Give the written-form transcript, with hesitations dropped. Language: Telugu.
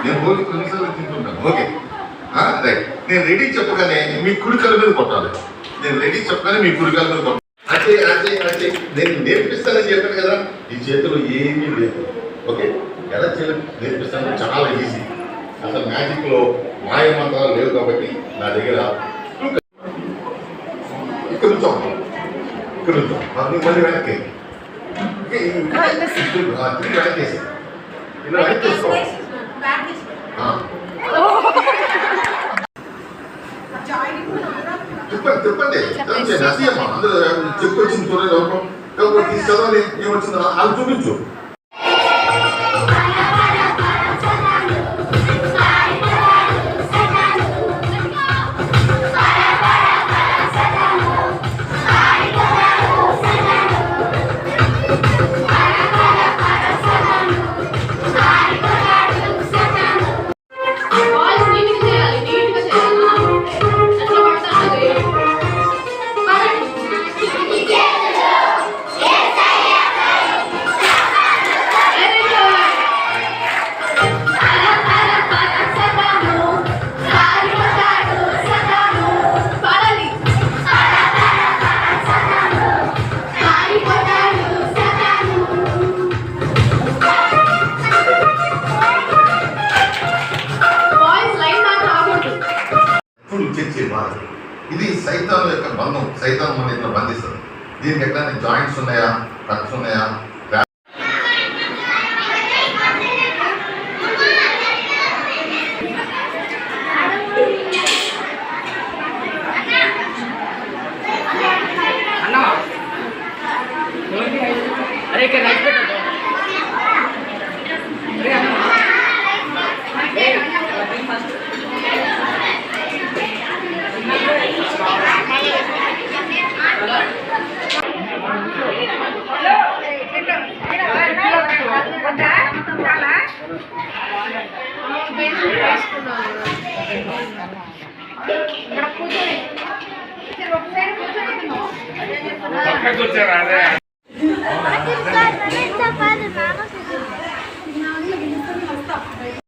నేను రోజు కొన్నిసార్లు తింటుంటాను. Okay right. నేను రెడీ చెప్పగానే మీ కుడికాల మీద కొట్టాలి. నేను రెడీ చెప్పగానే మీ కుడికాల మీద కొట్టాలి. అంటే అంటే అంటే నేను నేర్పిస్తానని చెప్పాను కదా, ఈ చేతిలో ఏమీ లేదు. ఓకే, ఎలా చేయాలి నేర్పిస్తాను, చాలా ఈజీ. అసలు మ్యాజిక్లో మాయ మంత్రాలు లేవు కాబట్టి నా దగ్గర ఇక్కడ నుంచో మళ్ళీ వెనక్కి వెనకేసి ఇలా వెనక్కి తీసుకో. తిప్పండి నసీయమ్మా, అందరూ చెప్పొచ్చింది చూడండి. ఎవరు తీసుకెళ్ళాలి, ఏమొచ్చిందో అది చూపించు. ఇది సైతాన్ యొక్క బంధం. సైతాన్ మన ఇట్లా బంధిస్తుంది. దీనికి ఎట్లా జాయింట్స్ ఉన్నాయా, కట్స్ ఉన్నాయా? కూర్చోరా